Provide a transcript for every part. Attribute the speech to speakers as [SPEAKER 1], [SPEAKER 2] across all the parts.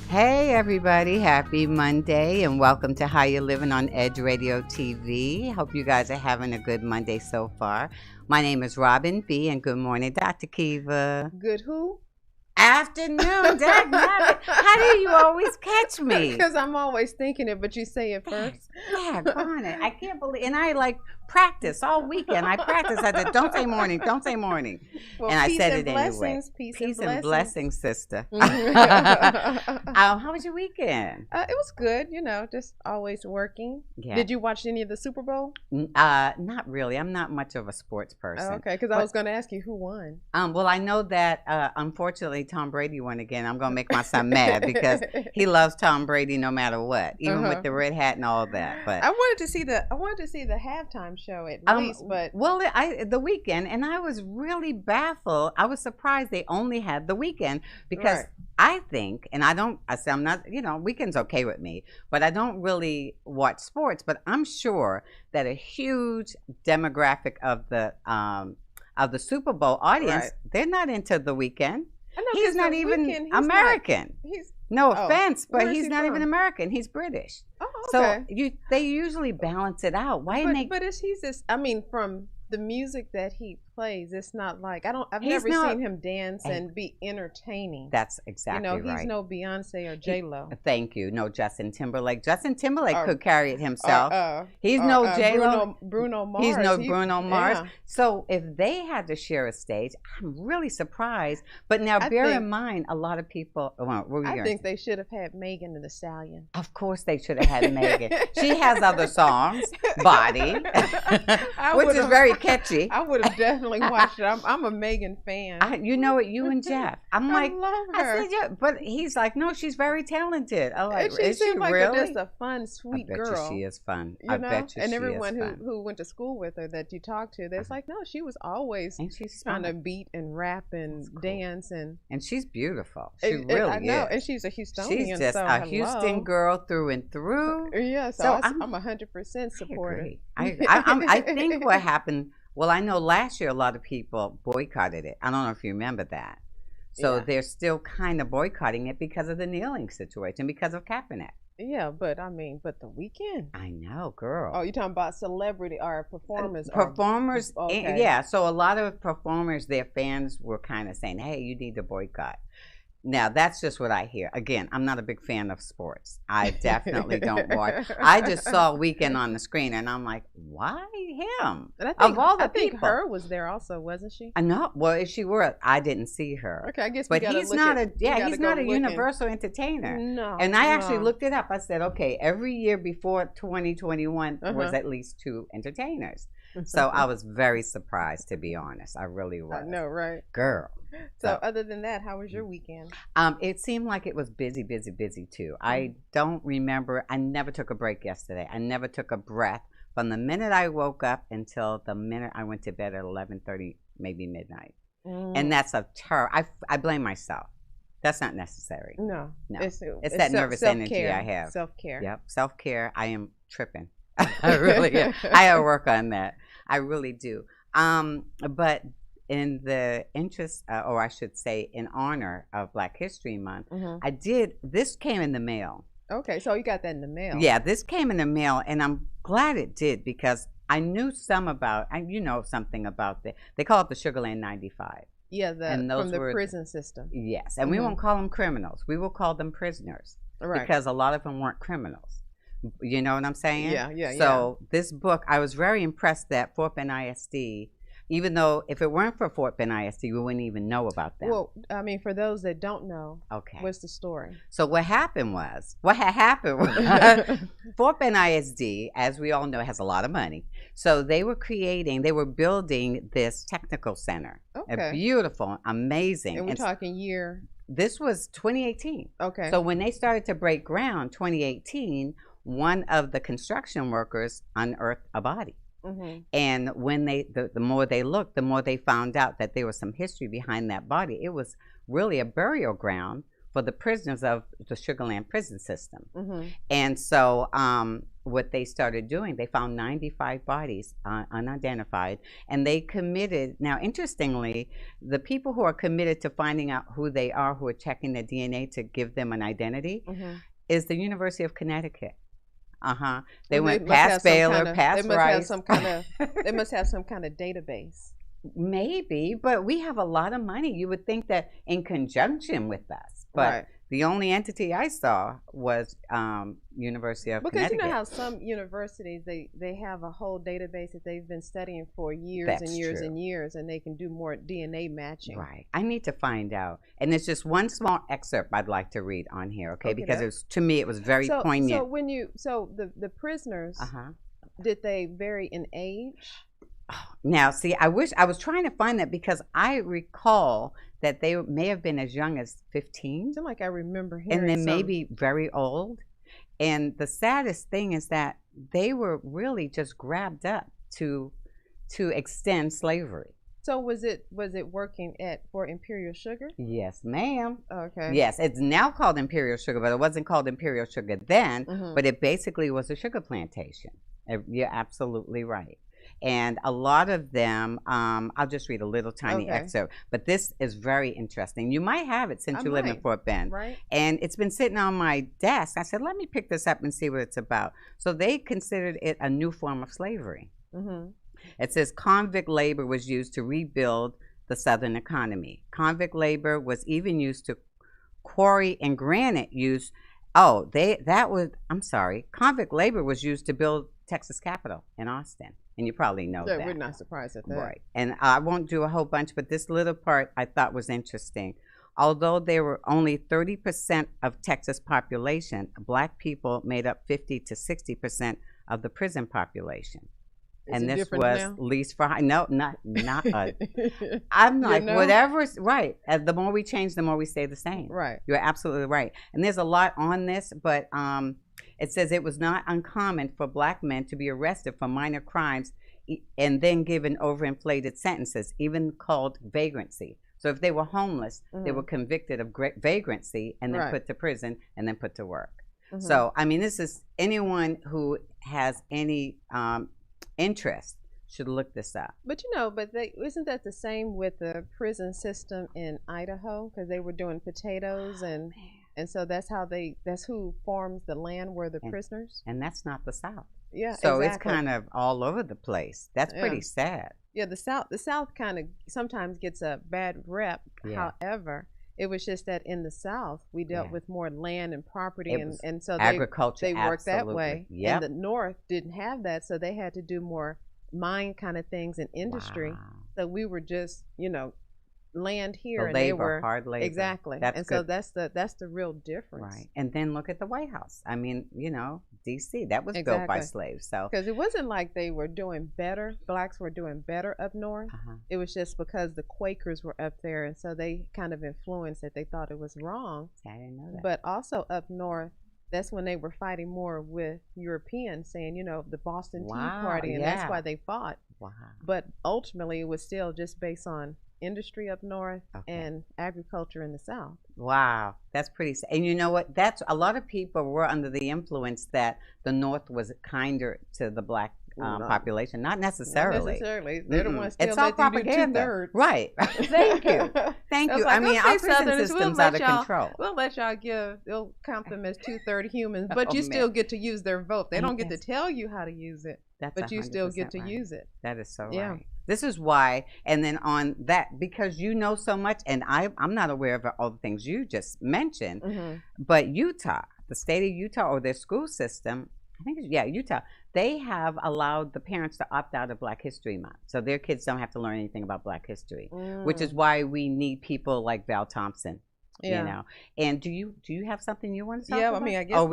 [SPEAKER 1] Hey everybody, happy Monday and welcome to How You Livin on Edge Radio TV. Hope you guys are having a good Monday so far. My name is Robin B. and good morning, Dr. Kiva.
[SPEAKER 2] Good who?
[SPEAKER 1] Afternoon, dagnabbit. How do you always catch me?
[SPEAKER 2] Because I'm always thinking it, but you say it first.
[SPEAKER 1] Yeah, go on it. I can't believe, and I practice all weekend. I practice. I said, don't say morning, don't say morning.
[SPEAKER 2] Well,
[SPEAKER 1] and I said it anyway.
[SPEAKER 2] Peace
[SPEAKER 1] and blessings, sister.
[SPEAKER 2] Mm-hmm.
[SPEAKER 1] How was your weekend?
[SPEAKER 2] It was good, just always working.
[SPEAKER 1] Yeah.
[SPEAKER 2] Did you watch any of the Super Bowl?
[SPEAKER 1] Not really. I'm not much of a sports person.
[SPEAKER 2] Oh, okay, because I was going to ask you who won.
[SPEAKER 1] Well, I know that unfortunately Tom Brady won again. I'm going to make my son mad because he loves Tom Brady no matter what, even with the red hat and all that. But
[SPEAKER 2] I wanted to see the halftime show at least, but
[SPEAKER 1] the weekend, and I was really baffled. I was surprised they only had the weekend because I think, and I say I'm not, weekend's okay with me, but I don't really watch sports. But I'm sure that a huge demographic of the Super Bowl audience, they're not into the weekend.
[SPEAKER 2] I know,
[SPEAKER 1] he's not even American. No offense, but he's not even American. He's British.
[SPEAKER 2] Oh, okay.
[SPEAKER 1] So they usually balance it out.
[SPEAKER 2] But he's this? I mean, from the music that he plays, it's not like I've never seen him dance and be entertaining.
[SPEAKER 1] That's exactly right.
[SPEAKER 2] He's no Beyonce or J-Lo.
[SPEAKER 1] Thank you. No Justin Timberlake. Justin Timberlake could carry it himself. He's no J-Lo.
[SPEAKER 2] Bruno Mars.
[SPEAKER 1] He's no Bruno Mars.
[SPEAKER 2] Yeah.
[SPEAKER 1] So if they had to share a stage, I'm really surprised. But now bear in mind, a lot of people.
[SPEAKER 2] I think they should have had Megan Thee Stallion.
[SPEAKER 1] Of course they should have had Megan. She has other songs, Body, which is very catchy.
[SPEAKER 2] I would have definitely watched it. I'm a Megan fan.
[SPEAKER 1] You know it, you and Jeff. I'm like,
[SPEAKER 2] I love her.
[SPEAKER 1] I said, yeah, but he's like, no, she's very talented. I'm like,
[SPEAKER 2] she
[SPEAKER 1] is she
[SPEAKER 2] seems like
[SPEAKER 1] really?
[SPEAKER 2] Just a fun, sweet girl.
[SPEAKER 1] I bet you she is fun.
[SPEAKER 2] I
[SPEAKER 1] bet you
[SPEAKER 2] and
[SPEAKER 1] she
[SPEAKER 2] everyone
[SPEAKER 1] is fun.
[SPEAKER 2] who went to school with her that you talked to, they're like, no, she was always trying to beat and rap and dance and
[SPEAKER 1] she's beautiful. She really
[SPEAKER 2] I know.
[SPEAKER 1] is.
[SPEAKER 2] And she's a Houstonian.
[SPEAKER 1] She's just a Houston girl through and through.
[SPEAKER 2] Yeah, so I'm 100% supportive.
[SPEAKER 1] I think what happened. Well, I know last year a lot of people boycotted it. I don't know if you remember that. So they're still kind of boycotting it because of the kneeling situation, because of Kaepernick.
[SPEAKER 2] Yeah, but the weekend.
[SPEAKER 1] I know, girl.
[SPEAKER 2] Oh, you're talking about celebrity or performers?
[SPEAKER 1] Performers, yeah. So a lot of performers, their fans were kind of saying, hey, you need to boycott. Now, that's just what I hear. Again, I'm not a big fan of sports. I definitely don't watch. I just saw Weekend on the screen, and I'm like, why him?
[SPEAKER 2] And
[SPEAKER 1] of all the
[SPEAKER 2] I think
[SPEAKER 1] people.
[SPEAKER 2] her was there also, wasn't she?
[SPEAKER 1] I know. Well, if she were, I didn't see her.
[SPEAKER 2] Okay, I guess.
[SPEAKER 1] But he's not a universal entertainer.
[SPEAKER 2] No.
[SPEAKER 1] And I actually looked it up. I said, okay, every year before 2021 was at least 2 entertainers. So I was very surprised, to be honest. I really was.
[SPEAKER 2] I know, right?
[SPEAKER 1] Girl.
[SPEAKER 2] So other than that, how was your weekend?
[SPEAKER 1] It seemed like it was busy too. I don't remember. I never took a break yesterday. I never took a breath from the minute I woke up until the minute I went to bed at 11:30, maybe midnight. And that's a terror. I blame myself. That's not necessary.
[SPEAKER 2] No.
[SPEAKER 1] It's that nervous energy I have.
[SPEAKER 2] Self-care.
[SPEAKER 1] Yep, self-care. I am tripping. I really am. I have to work on that. I really do. But in the interest, or I should say in honor of Black History Month, this came in the mail.
[SPEAKER 2] Okay, so you got that in the mail.
[SPEAKER 1] Yeah, this came in the mail, and I'm glad it did because I knew something about they call it the Sugarland 95.
[SPEAKER 2] Yeah, from the prison system.
[SPEAKER 1] Yes, and we won't call them criminals. We will call them prisoners.
[SPEAKER 2] Right.
[SPEAKER 1] Because a lot of them weren't criminals. You know what I'm saying?
[SPEAKER 2] Yeah.
[SPEAKER 1] So this book, I was very impressed that Fort Bend ISD, even though if it weren't for Fort Bend ISD, we wouldn't even know about them.
[SPEAKER 2] Well, I mean, for those that don't know, what's the story?
[SPEAKER 1] So what had happened was, Fort Bend ISD, as we all know, has a lot of money. So they were building this technical center.
[SPEAKER 2] Okay.
[SPEAKER 1] Beautiful, amazing.
[SPEAKER 2] And we're talking year?
[SPEAKER 1] This was 2018.
[SPEAKER 2] Okay.
[SPEAKER 1] So when they started to break ground, 2018, one of the construction workers unearthed a body. And when the more they looked, the more they found out that there was some history behind that body. It was really a burial ground for the prisoners of the Sugar Land prison system.
[SPEAKER 2] Mm-hmm.
[SPEAKER 1] And so what they started doing, they found 95 bodies unidentified, and they committed. Now, interestingly, the people who are committed to finding out who they are, who are checking their DNA to give them an identity, is the University of Connecticut. They went past Baylor, past Rice.
[SPEAKER 2] They must have some kind of database.
[SPEAKER 1] Maybe, but we have a lot of money. You would think that in conjunction with us, but the only entity I saw was University of Connecticut.
[SPEAKER 2] Because you know how some universities, they have a whole database that they've been studying for years and years and years, and they can do more DNA matching.
[SPEAKER 1] Right. I need to find out. And there's just one small excerpt I'd like to read on here, okay? Because to me it was very poignant.
[SPEAKER 2] So the prisoners, did they vary in age?
[SPEAKER 1] Now, see, I wish I was trying to find that, because I recall that they may have been as young as 15.
[SPEAKER 2] I feel like I remember hearing
[SPEAKER 1] and then maybe very old. And the saddest thing is that they were really just grabbed up to extend slavery.
[SPEAKER 2] So was it working for Imperial Sugar?
[SPEAKER 1] Yes, ma'am.
[SPEAKER 2] Okay.
[SPEAKER 1] Yes, it's now called Imperial Sugar, but it wasn't called Imperial Sugar then. But it basically was a sugar plantation. You're absolutely right. And a lot of them, I'll just read a little tiny excerpt, but this is very interesting. You might have it since you live in Fort Bend.
[SPEAKER 2] Right.
[SPEAKER 1] And it's been sitting on my desk. I said, let me pick this up and see what it's about. So they considered it a new form of slavery. It says convict labor was used to rebuild the Southern economy. Convict labor was even used to quarry and granite used. Convict labor was used to build Texas Capitol in Austin. And you probably know that.
[SPEAKER 2] We're not surprised at that.
[SPEAKER 1] Right. And I won't do a whole bunch, but this little part I thought was interesting. Although there were only 30% of Texas population, Black people made up 50 to 60% of the prison population. And this was least for no, not I'm like, whatever's right. The more we change, the more we stay the same.
[SPEAKER 2] Right.
[SPEAKER 1] You're absolutely right. And there's a lot on this, but it says it was not uncommon for Black men to be arrested for minor crimes and then given overinflated sentences, even called vagrancy. So if they were homeless, they were convicted of vagrancy and then put to prison and then put to work. So, I mean, this is anyone who has any interest should look this up.
[SPEAKER 2] But isn't that the same with the prison system in Idaho? Because they were doing potatoes and so that's who farms the land where the prisoners.
[SPEAKER 1] And that's not the South.
[SPEAKER 2] Yeah.
[SPEAKER 1] So it's kind of all over the place. That's pretty sad.
[SPEAKER 2] Yeah, the South kind of sometimes gets a bad rep. However, it was just that in the South we dealt with more land and property, and so
[SPEAKER 1] agriculture.
[SPEAKER 2] They worked that way.
[SPEAKER 1] Yep.
[SPEAKER 2] And the North didn't have that, so they had to do more mine kind of things in industry. Wow. So we were just, land here, and they were
[SPEAKER 1] hard labor.
[SPEAKER 2] Exactly. So that's the real difference.
[SPEAKER 1] Right. And then look at the White House. I mean, DC, that was built by slaves. So
[SPEAKER 2] because it wasn't like they were doing better, Blacks were doing better up north. It was just because the Quakers were up there, and so they kind of influenced that. They thought it was wrong.
[SPEAKER 1] I didn't know that.
[SPEAKER 2] But also up north, that's when they were fighting more with Europeans, saying, the Boston Tea Party, and that's why they fought. Wow. But ultimately, it was still just based on industry up north and agriculture in the South.
[SPEAKER 1] Wow, that's pretty sad. And you know what? That's a lot of people were under the influence that the North was kinder to the Black population. Not necessarily.
[SPEAKER 2] They're the ones still
[SPEAKER 1] it's all propaganda. Right. Thank you. Thank you. I mean, our prison system's out of control.
[SPEAKER 2] We'll let y'all they'll count them as 2/3 humans, but you still get to use their vote. They don't get to tell you how to use it, but you still get to use it.
[SPEAKER 1] That is so right. This is why, and then on that, because you know so much, and I'm not aware of all the things you just mentioned, but Utah, the state of Utah, or their school system, I think Utah, they have allowed the parents to opt out of Black History Month. So their kids don't have to learn anything about Black history, which is why we need people like Val Thompson. And do you have something you want to talk about?
[SPEAKER 2] I mean, I guess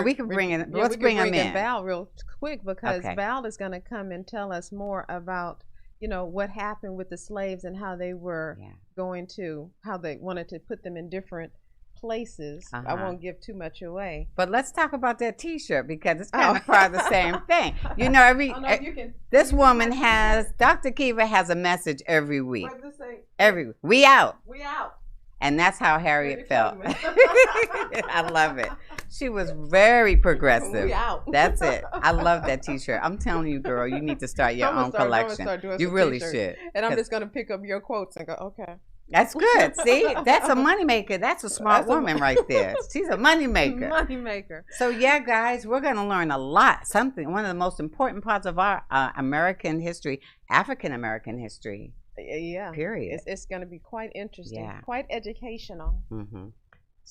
[SPEAKER 1] we can bring in. Let's bring him in.
[SPEAKER 2] Val real quick, because Val is going to come and tell us more about what happened with the slaves and how they were how they wanted to put them in different places. I won't give too much away.
[SPEAKER 1] But let's talk about that T-shirt, because it's kind of part of the same thing. This woman Dr. Kiva has a message every week.
[SPEAKER 2] What does it say?
[SPEAKER 1] We out.
[SPEAKER 2] We out.
[SPEAKER 1] And that's how Harriet felt. I love it. She was very progressive.
[SPEAKER 2] We out.
[SPEAKER 1] That's it. I love that T-shirt. I'm telling you, girl, you need to start your own collection. You really should.
[SPEAKER 2] And I'm just going to pick up your quotes and go, okay.
[SPEAKER 1] That's good. See, that's a moneymaker. That's a smart woman right there. She's a moneymaker.
[SPEAKER 2] Moneymaker.
[SPEAKER 1] So yeah, guys, we're going to learn a lot. One of the most important parts of our American history, African American history.
[SPEAKER 2] Yeah.
[SPEAKER 1] Period.
[SPEAKER 2] It's going to be quite interesting, quite educational.
[SPEAKER 1] Mm-hmm.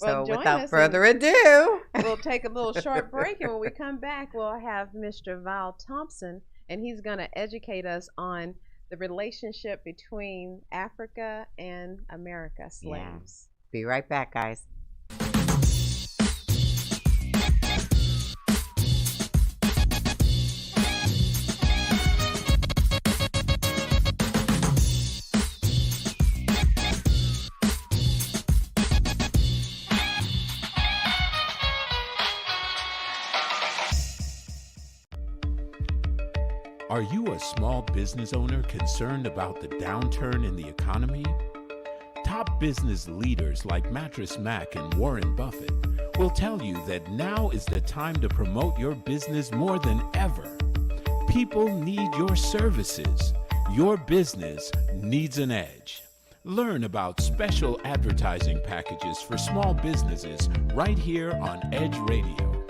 [SPEAKER 2] Well,
[SPEAKER 1] so without further ado,
[SPEAKER 2] we'll take a little short break, and when we come back, we'll have Mr. Val Thompson, and he's going to educate us on the relationship between Africa and America slaves.
[SPEAKER 1] Yeah. Be right back, guys.
[SPEAKER 3] Are you a small business owner concerned about the downturn in the economy? Top business leaders like Mattress Mac and Warren Buffett will tell you that now is the time to promote your business more than ever. People need your services. Your business needs an edge. Learn about special advertising packages for small businesses right here on Edge Radio.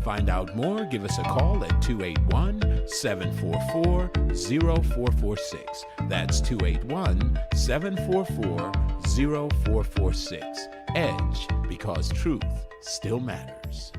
[SPEAKER 3] Find out more, give us a call at 281-744-0446. That's 281-744-0446. Edge, because truth still matters.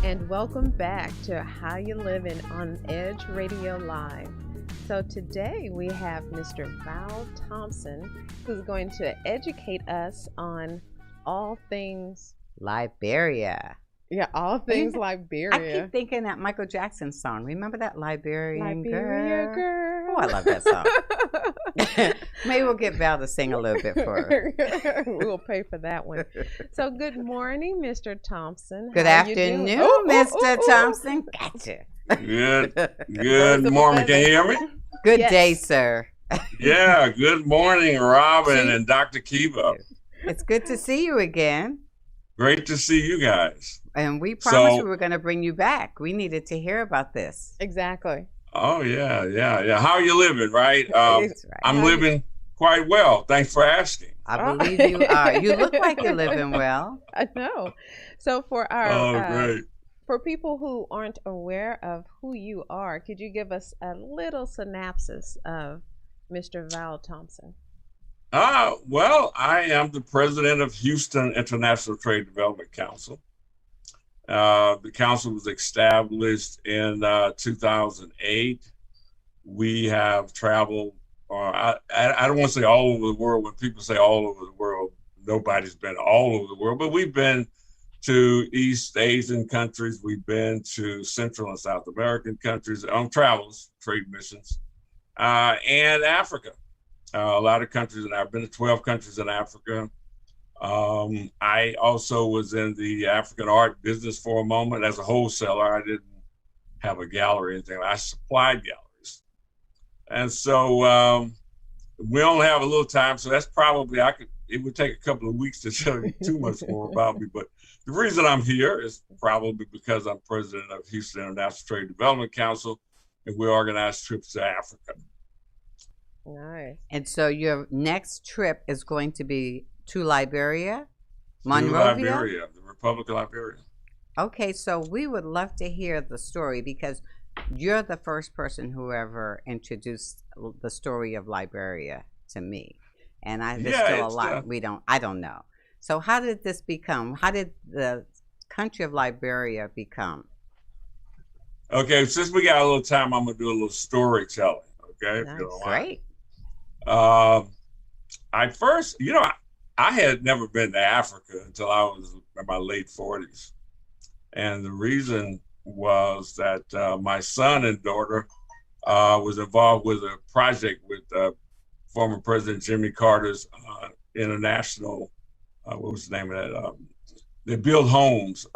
[SPEAKER 2] And welcome back to How You Livin on Edge Radio Live. So today we have Mr. Val Thompson, who's going to educate us on all things
[SPEAKER 1] Liberia.
[SPEAKER 2] Yeah, all things Liberia.
[SPEAKER 1] I keep thinking that Michael Jackson song. Remember that Liberian girl?
[SPEAKER 2] Oh,
[SPEAKER 1] I love that song. Maybe we'll get Val to sing a little bit for her.
[SPEAKER 2] We'll pay for that one. So good morning, Mr. Thompson.
[SPEAKER 1] Good afternoon, Mr. Thompson. Gotcha.
[SPEAKER 4] Good morning. Can you hear me?
[SPEAKER 1] Good day, sir.
[SPEAKER 4] Yeah, good morning, Robin and Dr. Kiva.
[SPEAKER 1] It's good to see you again.
[SPEAKER 4] Great to see you guys.
[SPEAKER 1] And we promised we were going to bring you back. We needed to hear about this.
[SPEAKER 2] Exactly.
[SPEAKER 4] Oh, yeah. How are you living, right? I'm living quite well. Thanks for asking.
[SPEAKER 1] I believe you are. You look like you're living well.
[SPEAKER 2] I know. So for our
[SPEAKER 4] great.
[SPEAKER 2] For people who aren't aware of who you are, could you give us a little synopsis of Mr. Val Thompson?
[SPEAKER 4] Well, I am the president of Houston International Trade Development Council. The council was established in 2008. We have traveled, I don't want to say all over the world. When people say all over the world, nobody's been all over the world, but we've been to East Asian countries. We've been to Central and South American countries on travels, trade missions, and Africa. A lot of countries, and I've been to 12 countries in Africa. I also was in the African art business for a moment as a wholesaler. I didn't have a gallery or anything. I supplied galleries. And so we only have a little time, so that's probably, it would take a couple of weeks to tell you too much more about me. But the reason I'm here is probably because I'm president of Houston International Trade Development Council, and we organize trips to Africa.
[SPEAKER 2] Nice.
[SPEAKER 1] And so your next trip is going to be to Liberia? Monrovia?
[SPEAKER 4] To Liberia, the Republic of Liberia.
[SPEAKER 1] Okay, so we would love to hear the story, because you're the first person who ever introduced the story of Liberia to me. And there's still a lot I don't know. So how did the country of Liberia become?
[SPEAKER 4] Okay, since we got a little time, I'm gonna do a little storytelling. Okay,
[SPEAKER 1] That's great.
[SPEAKER 4] I first, I had never been to Africa until I was in my late 40s. And the reason was that my son and daughter was involved with a project with former President Jimmy Carter's international, what was the name of that? They build homes,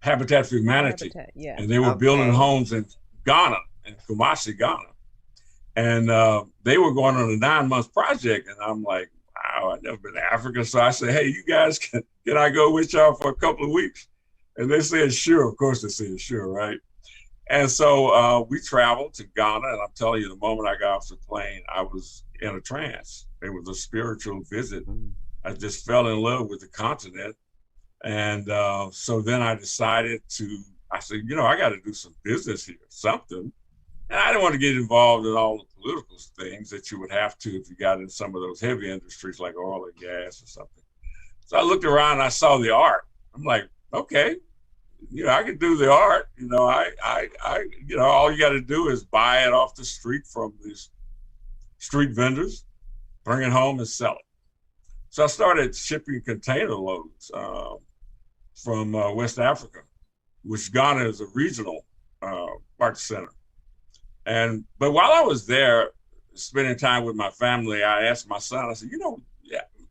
[SPEAKER 4] Habitat for Humanity.
[SPEAKER 2] Yeah.
[SPEAKER 4] And they were building homes in Ghana, in Kumasi, Ghana. And they were going on a 9-month project. And I'm like, wow, I've never been to Africa. So I said, hey, you guys, can I go with y'all for a couple of weeks? And they said, sure. Of course they said, sure, right? And so we traveled to Ghana. And I'm telling you, the moment I got off the plane, I was in a trance. It was a spiritual visit. I just fell in love with the continent. And so then I decided I said, I got to do some business here, something. And I didn't want to get involved in all the political things that you would have to if you got in some of those heavy industries like oil and gas or something. So I looked around and I saw the art. I'm like, okay, I can do the art. All you got to do is buy it off the street from these street vendors, bring it home and sell it. So I started shipping container loads from West Africa, which Ghana is a regional art center. But while I was there, spending time with my family, I asked my son, I said,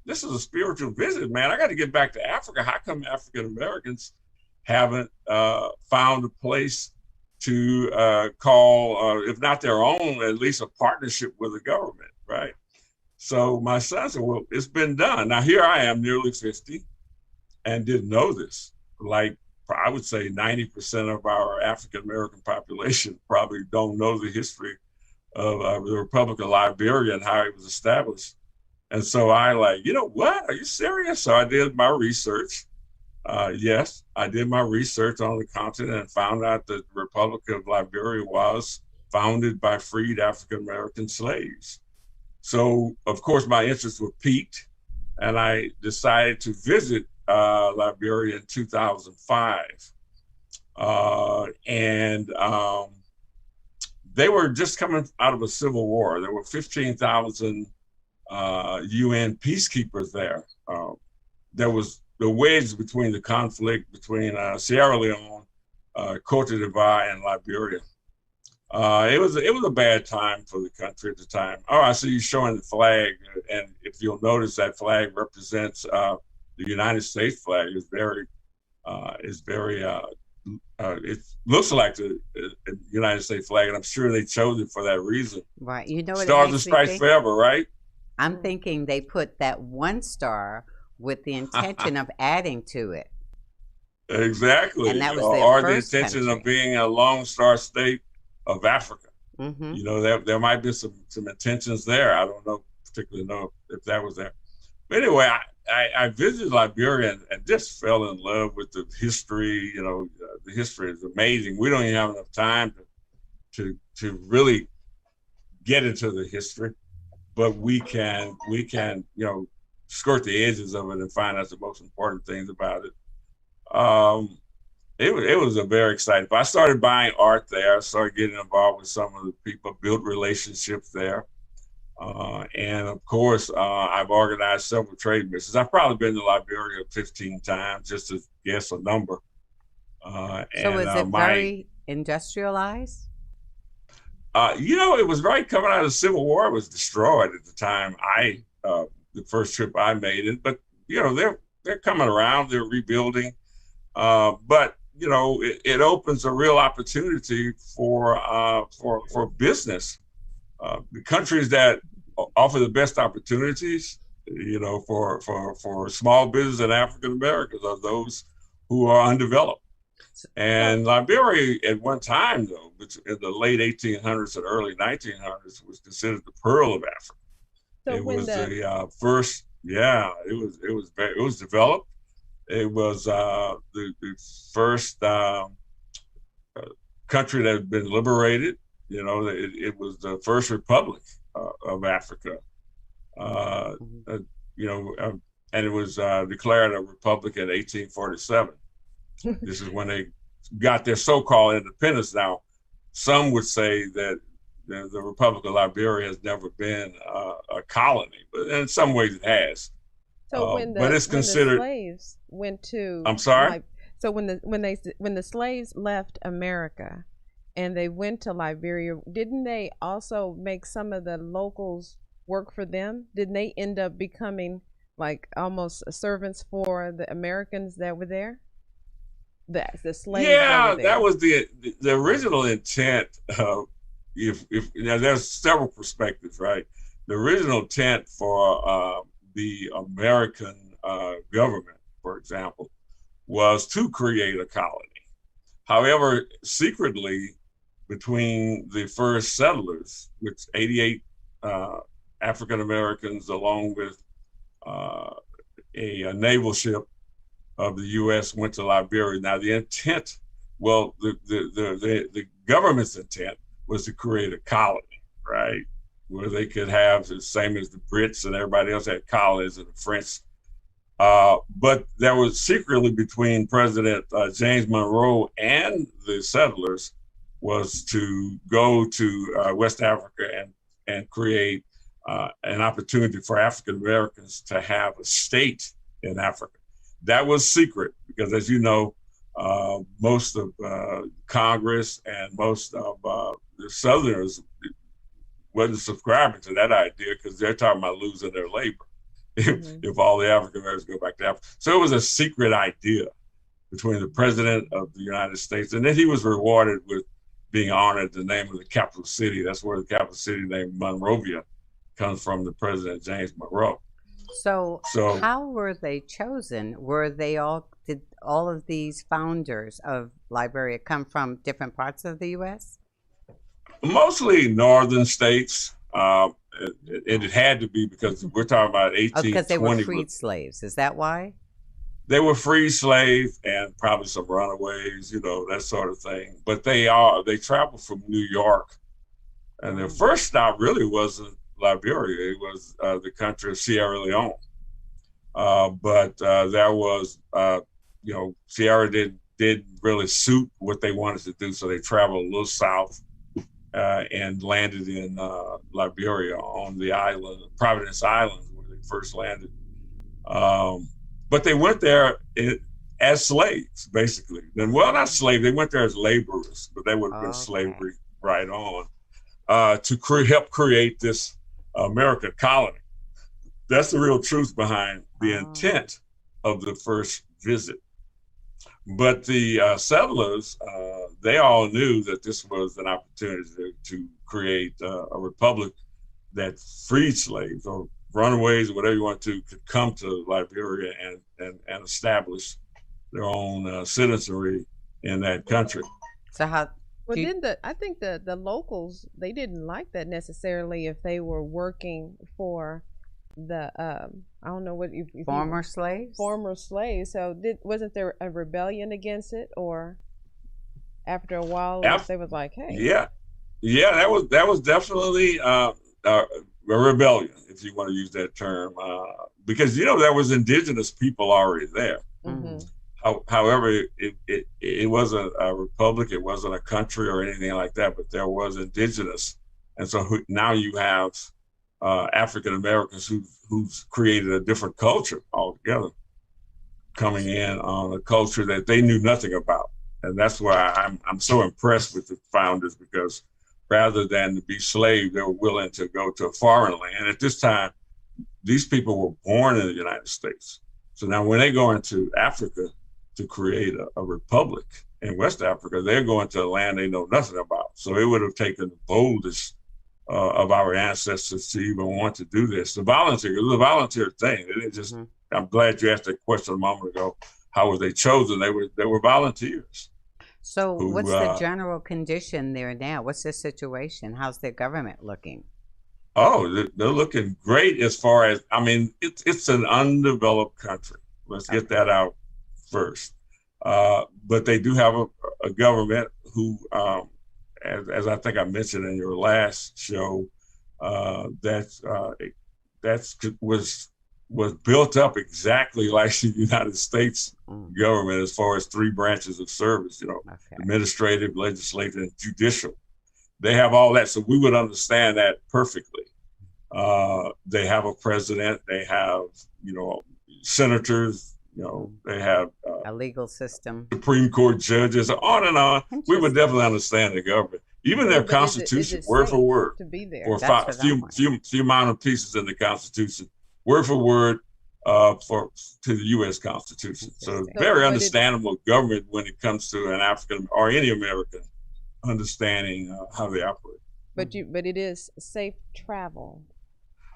[SPEAKER 4] this is a spiritual visit, man. I got to get back to Africa. How come African Americans haven't found a place to call, if not their own, at least a partnership with the government, right? So my son said, well, it's been done. Now here I am, nearly 50, and didn't know this. Like, I would say 90% of our African-American population probably don't know the history of the Republic of Liberia and how it was established. And so I what? Are you serious? So I did my research. Yes, I did my research on the continent and found out that the Republic of Liberia was founded by freed African-American slaves. So, of course, my interests were piqued, and I decided to visit Liberia in 2005. They were just coming out of a civil war. There were 15,000 UN peacekeepers there. There was the wedge between the conflict between Sierra Leone, Cote d'Ivoire, and Liberia. It was a bad time for the country at the time. Oh, I see you showing the flag, and if you'll notice, that flag represents the United States flag. It looks like the United States flag, and I'm sure they chose it for that reason.
[SPEAKER 1] Right. You know what?
[SPEAKER 4] Stars and Stripes forever, right?
[SPEAKER 1] I'm thinking they put that one star with the intention of adding to it.
[SPEAKER 4] Exactly.
[SPEAKER 1] And that was
[SPEAKER 4] the intention of being a Lone Star State of Africa.
[SPEAKER 1] Mm-hmm.
[SPEAKER 4] There might be some intentions there. I don't particularly know if that was there. But anyway, I visited Liberia and just fell in love with the history. The history is amazing. We don't even have enough time to really get into the history, but we can skirt the edges of it and find out the most important things about it. It was a very exciting. But I started buying art there. I started getting involved with some of the people, built relationships there. And of course, I've organized several trade missions. I've probably been to Liberia 15 times, just to guess a number.
[SPEAKER 1] So is it very industrialized?
[SPEAKER 4] It was right coming out of the Civil War. It was destroyed at the time. The first trip I made it, but they're coming around. They're rebuilding. But it opens a real opportunity for business. The countries that offer the best opportunities, for small business and African Americans are those who are undeveloped. And Liberia at one time, though, which in the late 1800s and early 1900s, was considered the pearl of Africa. So it was the first, it was developed. It was the first country that had been liberated. It was the first republic of Africa. And it was declared a republic in 1847. This is when they got their so-called independence. Now, some would say that the Republic of Liberia has never been a colony, but in some ways it has.
[SPEAKER 2] So
[SPEAKER 4] but it's considered.
[SPEAKER 2] When the slaves went to.
[SPEAKER 4] I'm sorry.
[SPEAKER 2] So when the slaves left America, and they went to Liberia, didn't they also make some of the locals work for them? Didn't they end up becoming like almost servants for the Americans that were there? The slaves.
[SPEAKER 4] Yeah, that was the original intent. If now there's several perspectives, right? The original intent for the American government, for example, was to create a colony. However, secretly, between the first settlers, which 88 African Americans, along with a naval ship of the U.S., went to Liberia. Now, the intent, the government's intent was to create a colony, right, where they could have the same as the Brits and everybody else had colonies and the French. But there was secretly between President James Monroe and the settlers was to go to West Africa and create an opportunity for African Americans to have a state in Africa. That was secret because, as you know, most of Congress and most of the Southerners wasn't subscribing to that idea because they're talking about losing their labor if all the African Americans go back to Africa. So it was a secret idea between the President of the United States, and then he was rewarded with being honored the name of the capital city. That's where the capital city named Monrovia comes from, the President James Monroe.
[SPEAKER 1] So how were they chosen? Did all of these founders of Liberia come from different parts of the U.S.?
[SPEAKER 4] Mostly northern states. It had to be because we're talking about 1820.
[SPEAKER 1] Because they were freed slaves. Is that why?
[SPEAKER 4] They were free slaves and probably some runaways, that sort of thing. But they traveled from New York, and their first stop really wasn't Liberia. It was the country of Sierra Leone. But there was, Sierra didn't really suit what they wanted to do, so they traveled a little south and landed in Liberia on the island, Providence Island, where they first landed. But they went there as slaves, basically. Not slaves, they went there as laborers, but they would have been slavery right on, to help create this American colony. That's the real truth behind the intent of the first visit. But the settlers, they all knew that this was an opportunity to create a republic that freed slaves or runaways or whatever you want to could come to Liberia and establish their own citizenry in that country.
[SPEAKER 2] So how? Well, I think the locals, they didn't like that necessarily if they were working for the I don't know what you
[SPEAKER 1] former slaves.
[SPEAKER 2] Former slaves. So wasn't there a rebellion against it, or after a while they was like, hey?
[SPEAKER 4] Yeah, that was definitely a rebellion, if you want to use that term, because there was indigenous people already there.
[SPEAKER 2] Mm-hmm.
[SPEAKER 4] However, it wasn't a republic, it wasn't a country or anything like that, but there was indigenous. And so now you have African Americans who's created a different culture altogether, coming in on a culture that they knew nothing about. And that's why I'm so impressed with the founders, because rather than to be slaves, they were willing to go to a foreign land. And at this time, these people were born in the United States. So now when they go into Africa to create a republic in West Africa, they're going to a land they know nothing about. So it would have taken the boldest of our ancestors to even want to do this. It was a volunteer thing. It just, I'm glad you asked that question a moment ago. How were they chosen? They were volunteers.
[SPEAKER 1] So what's the general condition there now? What's the situation? How's their government looking?
[SPEAKER 4] Oh, they're looking great as far as, I mean, it's an undeveloped country. Let's get that out first. But they do have a government who, as I think I mentioned in your last show, was built up exactly like the United States government as far as 3 branches of service, administrative, legislative, and judicial. They have all that, so we would understand that perfectly. They have a president, they have, senators, they have
[SPEAKER 1] a legal system,
[SPEAKER 4] Supreme Court judges, on and on. We would definitely understand the government. Even their Constitution, word for word,
[SPEAKER 2] to be there.
[SPEAKER 4] Or a few minor pieces in the Constitution, word for word, to the U.S. Constitution. So very understandable government when it comes to an African or any American understanding how they operate.
[SPEAKER 2] But it is safe travel.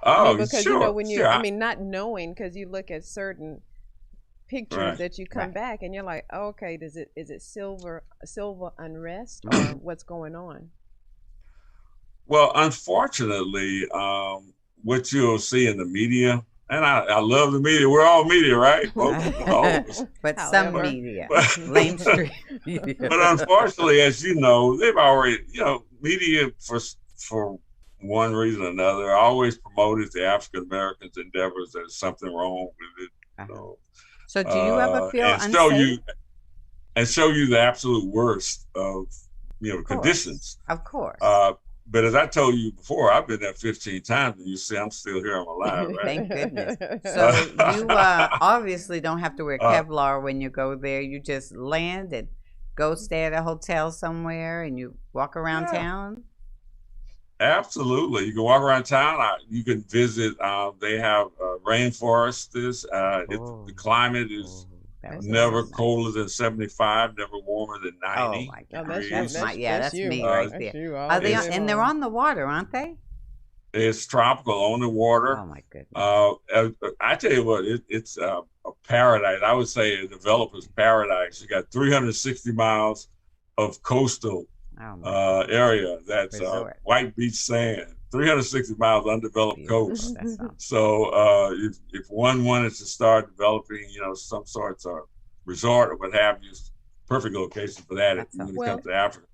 [SPEAKER 4] Oh,
[SPEAKER 2] because
[SPEAKER 4] sure,
[SPEAKER 2] when you,
[SPEAKER 4] sure.
[SPEAKER 2] I mean, not knowing, because you look at certain pictures that you come back and you're like, oh, okay, is it civil unrest or what's going on?
[SPEAKER 4] Well, unfortunately, what you'll see in the media, and I love the media. We're all media, right?
[SPEAKER 1] But some media, mainstream media.
[SPEAKER 4] But unfortunately, as you know, they've already, media for one reason or another always promoted the African Americans' endeavors. There's something wrong with it.
[SPEAKER 1] So do you ever feel unsafe?
[SPEAKER 4] Show you the absolute worst of conditions.
[SPEAKER 1] Of course.
[SPEAKER 4] But as I told you before, I've been there 15 times, and you see I'm still here. I'm alive, right?
[SPEAKER 1] Thank goodness. So you obviously don't have to wear Kevlar when you go there. You just land and go stay at a hotel somewhere, and you walk around town.
[SPEAKER 4] Absolutely, you can walk around town. You can visit. They have rainforests. The climate is never colder than 75, never warmer than 90.
[SPEAKER 1] Oh my God! That's me right there. Are they? And they're on the water, aren't they?
[SPEAKER 4] It's tropical, on the water.
[SPEAKER 1] Oh my goodness!
[SPEAKER 4] I tell you what, it's a paradise. I would say a developer's paradise. You got 360 miles of coastal area that's white beach sand. 360 miles undeveloped coast. So if one wanted to start developing, some sorts of resort or what have you, perfect location for that when it comes to Africa.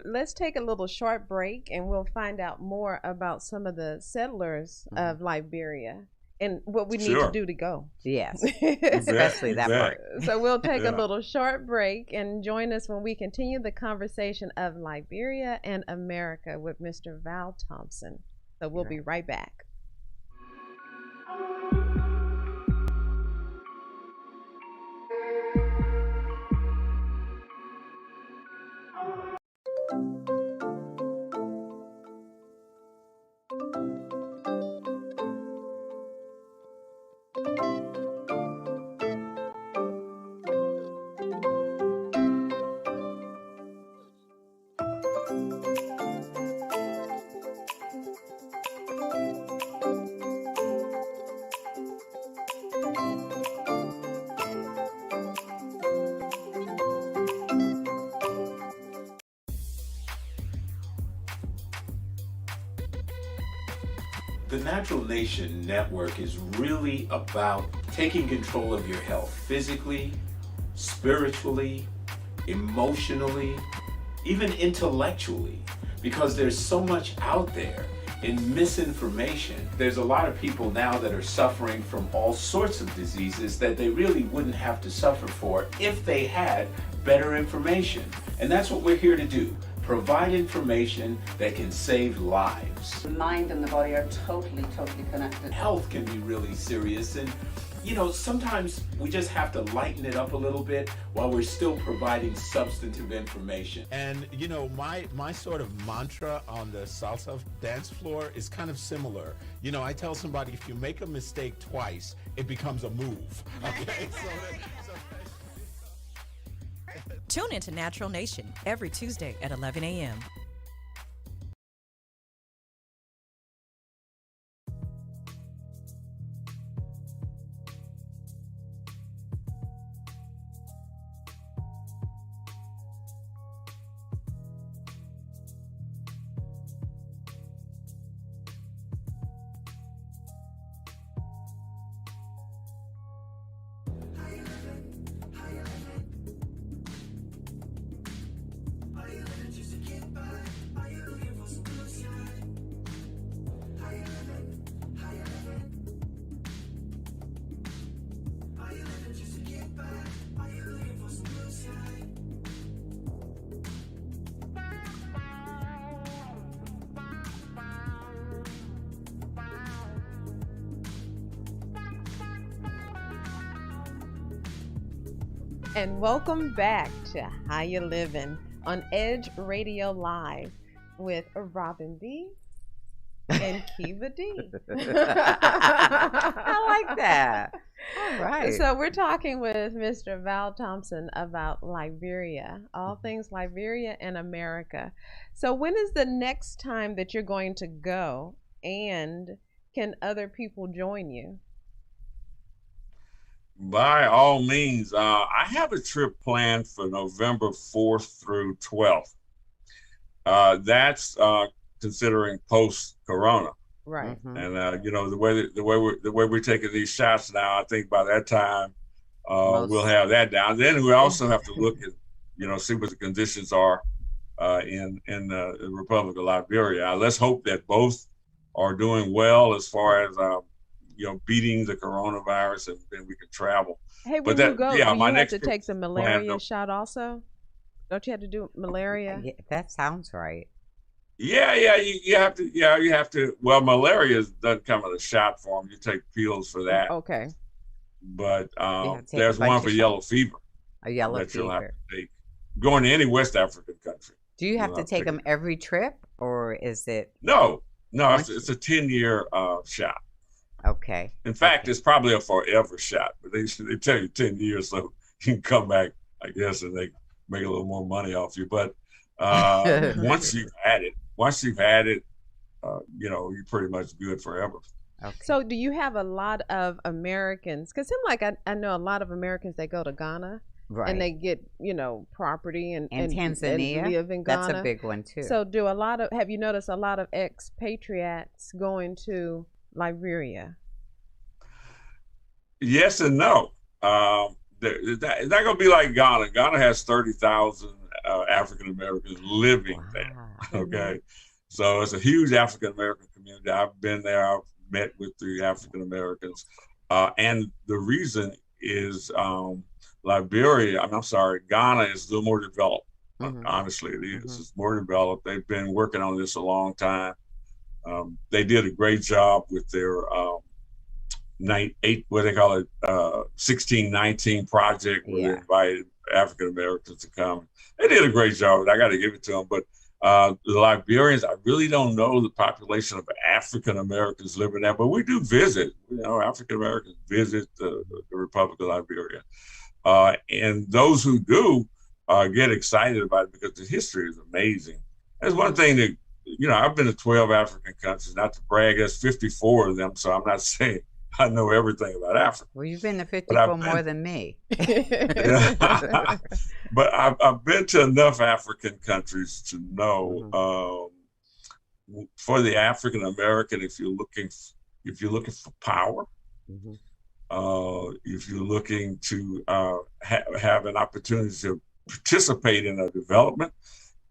[SPEAKER 2] Let's take a little short break and we'll find out more about some of the settlers of Liberia and what we need to do to go.
[SPEAKER 1] Yes, especially that part.
[SPEAKER 2] So we'll take a little short break and join us when we continue the conversation of Liberia and America with Mr. Val Thompson. So we'll be right back.
[SPEAKER 3] The Natural Nation Network is really about taking control of your health physically, spiritually, emotionally, even intellectually, because there's so much out there in misinformation. There's a lot of people now that are suffering from all sorts of diseases that they really wouldn't have to suffer for if they had better information. And that's what we're here to do. Provide information that can save lives.
[SPEAKER 5] The mind and the body are totally connected.
[SPEAKER 3] Health can be really serious, and sometimes we just have to lighten it up a little bit while we're still providing substantive information.
[SPEAKER 6] And my sort of mantra on the salsa dance floor is kind of similar. I tell somebody, if you make a mistake twice, it becomes a move. Okay.
[SPEAKER 7] Tune into Natural Nation every Tuesday at 11 a.m.
[SPEAKER 2] And welcome back to How You Livin' on Edge Radio Live with Robin B and Kiva D.
[SPEAKER 1] I like that. All right.
[SPEAKER 2] So we're talking with Mr. Val Thompson about Liberia, all things Liberia and America. So when is the next time that you're going to go, and can other people join you?
[SPEAKER 4] By all means, I have a trip planned for November 4th through 12th. That's considering post-corona,
[SPEAKER 2] right?
[SPEAKER 4] And you know, the way we're taking these shots now, I think by that time we'll have that down. Then we also have to look at, you know, see what the conditions are in the Republic of Liberia. Let's hope that both are doing well as far as you know, beating the coronavirus, and then we can travel.
[SPEAKER 2] Hey, when you go,
[SPEAKER 4] yeah,
[SPEAKER 2] do you have to take the malaria shot also? Don't you have to do malaria?
[SPEAKER 1] Yeah, that sounds right.
[SPEAKER 4] Yeah, you have to. Yeah, you have to. Well, malaria doesn't come in a shot form. You take pills for that.
[SPEAKER 2] Okay.
[SPEAKER 4] But there's one for yellow fever.
[SPEAKER 1] A yellow
[SPEAKER 4] that
[SPEAKER 1] fever.
[SPEAKER 4] You'll have to take. Going to any West African country.
[SPEAKER 1] Do you have to take them every trip, or is it?
[SPEAKER 4] No, it's a 10-year shot.
[SPEAKER 1] Okay.
[SPEAKER 4] In fact, it's probably a forever shot, but they tell you 10 years so you can come back, I guess, and they make a little more money off you. But once you've had it, you know, you're pretty much good forever.
[SPEAKER 1] Okay.
[SPEAKER 2] So do you have a lot of Americans? Because I know a lot of Americans, they go to Ghana. Right. And they get, you know, property and
[SPEAKER 1] Tanzania.
[SPEAKER 2] And live in Ghana.
[SPEAKER 1] That's a big one too.
[SPEAKER 2] So have you noticed a lot of expatriates going to Liberia?
[SPEAKER 4] Yes and no. It's not going to be like Ghana. Ghana has 30,000 African Americans living there. Okay. So it's a huge African American community. I've been there. I've met with the African Americans. And the reason is Ghana is a little more developed. Honestly, it is. It's more developed. They've been working on this a long time. They did a great job with their 1619 project, where they invited African Americans to come. They did a great job. I got to give it to them. But the Liberians, I really don't know the population of African Americans living there, but we do visit. You know, African Americans visit the Republic of Liberia, and those who do get excited about it because the history is amazing. That's one thing that, you know, I've been to 12 African countries, not to brag, that's 54 of them, so I'm not saying I know everything about Africa.
[SPEAKER 1] Well, you've been to 54 more than me.
[SPEAKER 4] But I've been to enough African countries to know for the African American, if you're looking for power, if you're looking to have an opportunity to participate in a development,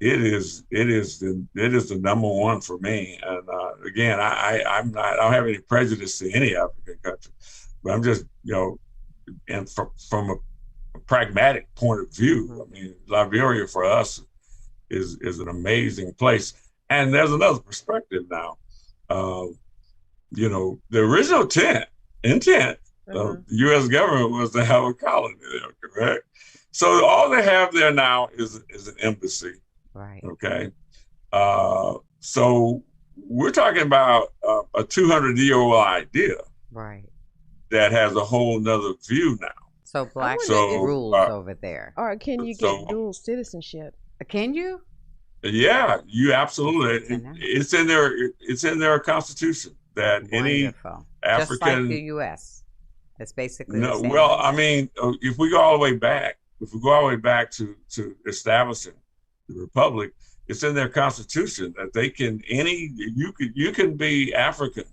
[SPEAKER 4] it is the number one for me. And again, I don't have any prejudice to any African country, but I'm just, you know, and from a pragmatic point of view, I mean, Liberia for us is an amazing place. And there's another perspective now. You know, the original intent of the U.S. government was to have a colony there, correct? So all they have there now is an embassy.
[SPEAKER 1] Right.
[SPEAKER 4] Okay. So we're talking about a 200-year-old idea.
[SPEAKER 1] Right.
[SPEAKER 4] That has a whole nother view now.
[SPEAKER 1] So blacks get rules over there.
[SPEAKER 2] Or can you get dual citizenship?
[SPEAKER 1] Can you?
[SPEAKER 4] Yeah, you absolutely. It's in their constitution that any African,
[SPEAKER 1] just like the U.S. It's basically the same.
[SPEAKER 4] Well, I mean, if we go all the way back, to establishing the republic, it's in their constitution that they can you can be African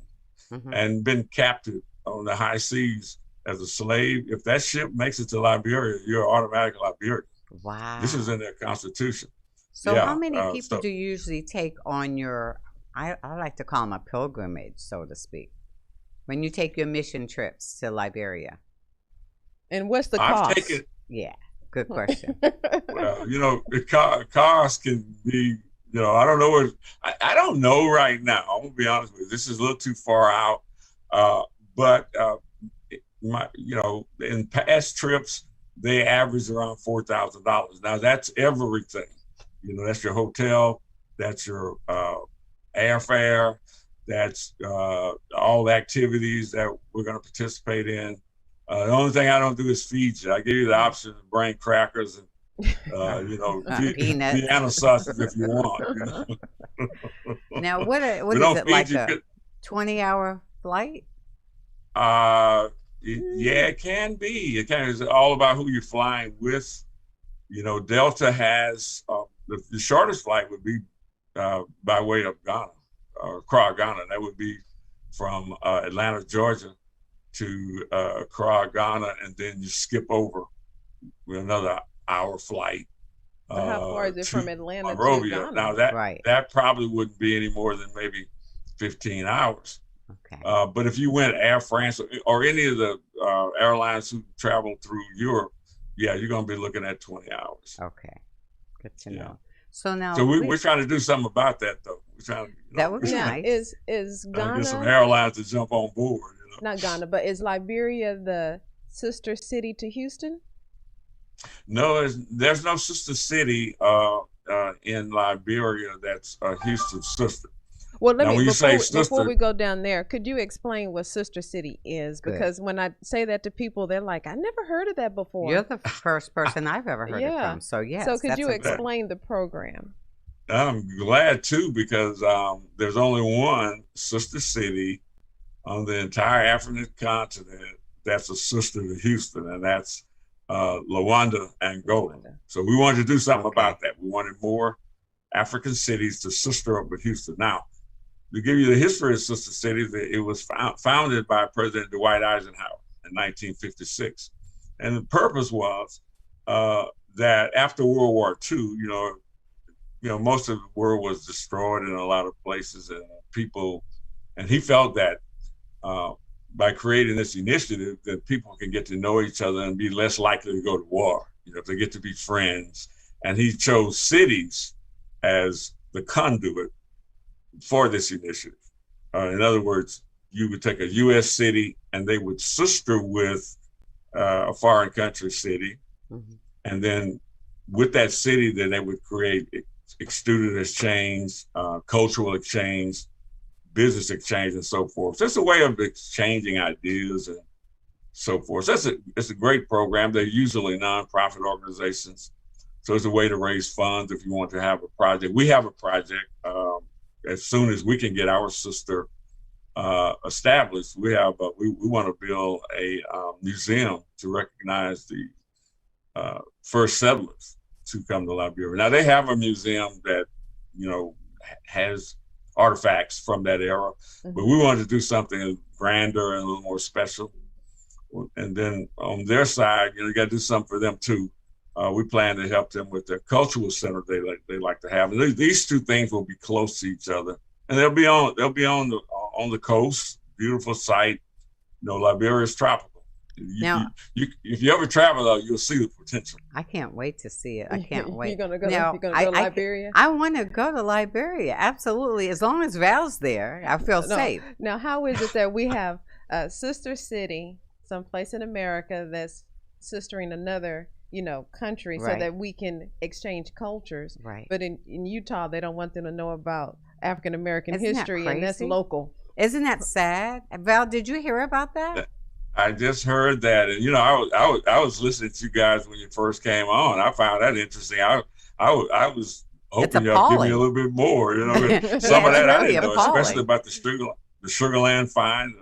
[SPEAKER 4] and been captive on the high seas as a slave. If that ship makes it to Liberia, you're automatically Liberian.
[SPEAKER 1] Wow.
[SPEAKER 4] This is in their constitution.
[SPEAKER 1] So how many people do you usually take on your, I like to call them a pilgrimage, so to speak, when you take your mission trips to Liberia?
[SPEAKER 2] And what's the cost?
[SPEAKER 1] Yeah, good question.
[SPEAKER 4] Well, you know, the cost can be, you know, I don't know I don't know right now. I'm gonna be honest with you. This is a little too far out. But you know, in past trips, they average around $4,000. Now that's everything. That's your hotel, that's your airfare, that's all the activities that we're going to participate in. The only thing I don't do is feed you. I give you the option to bring crackers and Vienna sausage if you want.
[SPEAKER 1] Now, what is it, like a 20-hour flight?
[SPEAKER 4] Yeah, it can be. It's all about who you're flying with. Delta has the shortest flight would be by way of Ghana, Accra, Ghana. That would be from Atlanta, Georgia to Accra, Ghana, and then you skip over with another hour flight.
[SPEAKER 2] How far is it from Atlanta
[SPEAKER 4] Monrovia.
[SPEAKER 2] to Ghana?
[SPEAKER 4] Now that probably wouldn't be any more than maybe 15 hours.
[SPEAKER 1] Okay.
[SPEAKER 4] But if you went Air France or any of the airlines who travel through Europe, yeah, you're going to be looking at 20 hours.
[SPEAKER 1] Okay. Good to know.
[SPEAKER 4] Yeah.
[SPEAKER 1] So now
[SPEAKER 4] we're trying to do something about that, though. We're trying to,
[SPEAKER 1] that would be nice.
[SPEAKER 2] Is Ghana
[SPEAKER 4] get some airlines to jump on board?
[SPEAKER 2] Not Ghana, but is Liberia the sister city to Houston?
[SPEAKER 4] No, there's no sister city in Liberia that's Houston's sister.
[SPEAKER 2] Well, before we go down there, could you explain what sister city is? Because when I say that to people, they're like, "I never heard of that before."
[SPEAKER 1] You're the first person I've ever heard it from. So yes.
[SPEAKER 2] So could you explain the program?
[SPEAKER 4] I'm glad to, because there's only one sister city on the entire African continent that's a sister to Houston, and that's Luanda, Angola. So we wanted to do something about that. We wanted more African cities to sister up with Houston. Now, to give you the history of sister cities, it was founded by President Dwight Eisenhower in 1956. And the purpose was that after World War II, most of the world was destroyed in a lot of places, and he felt that by creating this initiative, that people can get to know each other and be less likely to go to war, if they get to be friends. And he chose cities as the conduit for this initiative. In other words, you would take a U.S. city and they would sister with a foreign country city. Mm-hmm. And then with that city, then they would create student exchange, cultural exchange, business exchange, and so forth. So it's a way of exchanging ideas and so forth. So it's a great program. They're usually nonprofit organizations. So it's a way to raise funds if you want to have a project. We have a project. As soon as we can get our sister established, we want to build a museum to recognize the first settlers to come to Liberia. Now they have a museum that has artifacts from that era, mm-hmm. but we wanted to do something grander and a little more special. And then on their side, you got to do something for them too. We plan to help them with their cultural center they like to have. And these two things will be close to each other, and they'll be on the coast. Beautiful site. Liberia is tropical. If you ever travel though, you'll see the potential.
[SPEAKER 1] I can't wait to see it. I can't wait.
[SPEAKER 2] You're gonna go to Liberia?
[SPEAKER 1] I want to go to Liberia. Absolutely. As long as Val's there, I feel safe.
[SPEAKER 2] Now, how is it that we have a sister city, someplace in America, that's sistering another country, right, so that we can exchange cultures,
[SPEAKER 1] right?
[SPEAKER 2] But in Utah, they don't want them to know about African American history, and that's local.
[SPEAKER 1] Isn't that sad? Val, did you hear about that?
[SPEAKER 4] I just heard that, and I was listening to you guys when you first came on. I found that interesting. I was hoping y'all give me a little bit more. Some of that I didn't know, especially about the Sugarland fine.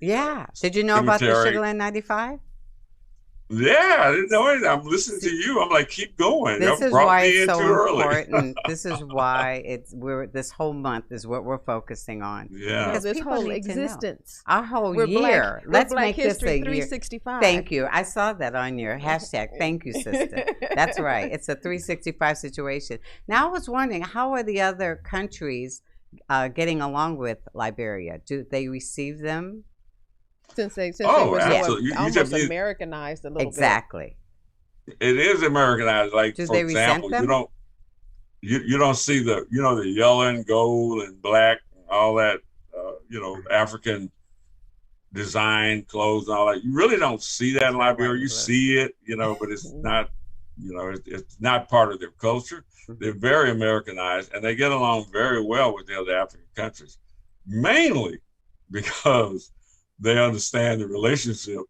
[SPEAKER 1] Did you know about the Sugarland 95?
[SPEAKER 2] Yeah,
[SPEAKER 4] I didn't know it. I'm listening to you. I'm like, keep going.
[SPEAKER 1] This is why it's so important. This is why this whole month is what we're focusing on.
[SPEAKER 4] Yeah,
[SPEAKER 2] because this whole existence,
[SPEAKER 1] our whole year. Let's make this a
[SPEAKER 2] 365.
[SPEAKER 1] Year. Thank you. I saw that on your hashtag. Thank you, sister. That's right. It's a 365 situation. Now I was wondering, how are the other countries getting along with Liberia? Do they receive them?
[SPEAKER 2] Since they were almost
[SPEAKER 4] you
[SPEAKER 2] Americanized a little
[SPEAKER 1] exactly.
[SPEAKER 4] bit. It is Americanized. Like, for example, you don't see the the yellow and gold and black and all that African design clothes and all that. You really don't see that in Liberia. You see it, but it's not, it's not part of their culture. They're very Americanized, and they get along very well with the other African countries, mainly because they understand the relationship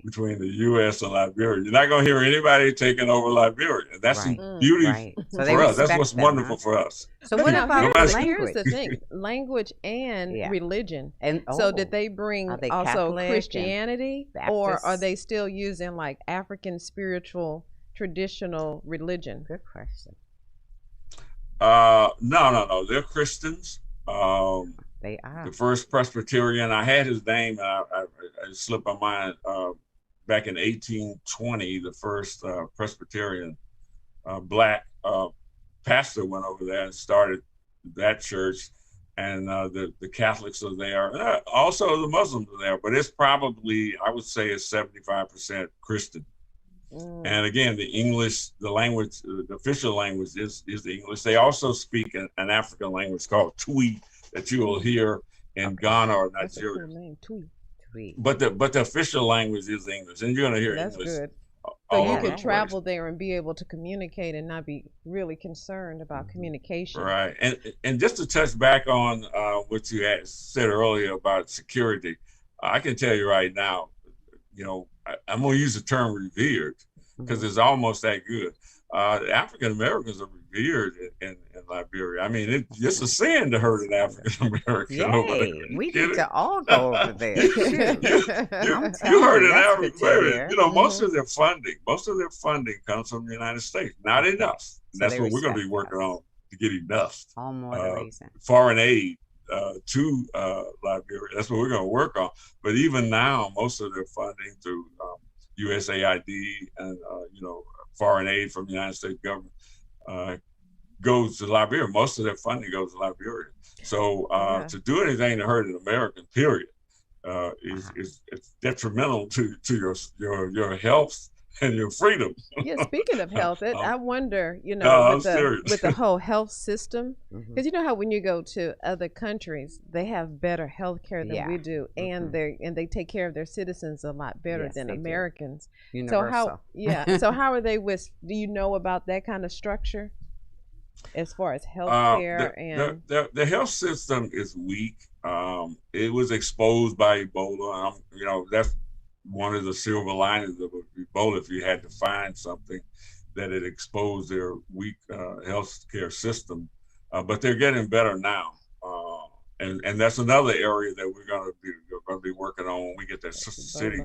[SPEAKER 4] between the U.S. and Liberia. You're not going to hear anybody taking over Liberia. And that's the beauty for us. That's what's wonderful for us.
[SPEAKER 1] So what about language?
[SPEAKER 2] Here's the thing, language and religion. And so did they bring also Christianity, or are they still using like African spiritual traditional religion?
[SPEAKER 1] Good question.
[SPEAKER 4] No. They're Christians.
[SPEAKER 1] They are.
[SPEAKER 4] The first Presbyterian, I had his name, and I slipped my mind. Back in 1820, the first Presbyterian black pastor went over there and started that church, and the Catholics are there. Also, the Muslims are there, but it's probably, I would say, it's 75% Christian. And again, the English, the language, the official language is the English. They also speak an African language called Twi that you will hear in Ghana or Nigeria.
[SPEAKER 2] Twi.
[SPEAKER 4] But the official language is English, and you're going to hear
[SPEAKER 2] That's
[SPEAKER 4] English.
[SPEAKER 2] Good. So you could travel there and be able to communicate and not be really concerned about communication.
[SPEAKER 4] Right. And just to touch back on what you had said earlier about security, I can tell you right now, I'm going to use the term revered because it's almost that good. African Americans are revered in Liberia. I mean, it's a sin to hurt an African American.
[SPEAKER 1] We need to all go over there.
[SPEAKER 4] You heard an African American. Most of their funding comes from the United States. Not enough. And that's what we're going to be working on to get enough.
[SPEAKER 1] All more the reason.
[SPEAKER 4] Foreign aid to Liberia. That's what we're going to work on. But even now, most of their funding through USAID and foreign aid from the United States government goes to Liberia. Most of their funding goes to Liberia. So to do anything to hurt an American, period, is detrimental to your health and your freedom.
[SPEAKER 2] Yeah, speaking of health, I wonder, with the whole health system, because you know how when you go to other countries, they have better health care than we do, and they take care of their citizens a lot better than Americans.
[SPEAKER 1] Universal.
[SPEAKER 2] So how are they with? Do you know about that kind of structure as far as health care and
[SPEAKER 4] the health system is weak. It was exposed by Ebola. That's one of the silver linings of Ebola. If you had to find something that had exposed their weak health care system, but they're getting better now, and that's another area that we're going to be working on when we get that city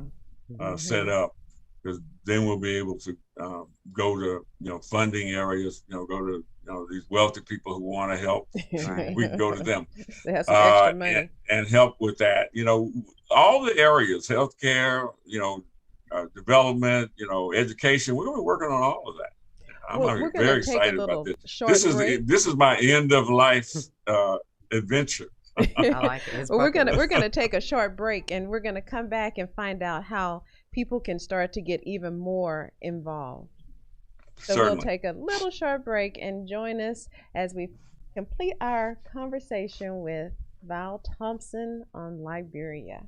[SPEAKER 4] set up, because then we'll be able to go to funding areas, go to these wealthy people who want to help. We can go to them
[SPEAKER 2] they have some extra money.
[SPEAKER 4] And help with that. All the areas, healthcare, development, education. We're going to be working on all of that. I'm very excited about this. This is my end of life adventure.
[SPEAKER 1] I like it.
[SPEAKER 2] Well, we're gonna take a short break, and we're gonna come back and find out how people can start to get even more involved. So
[SPEAKER 4] Certainly.
[SPEAKER 2] We'll take a little short break and join us as we complete our conversation with Val Thompson on Liberia.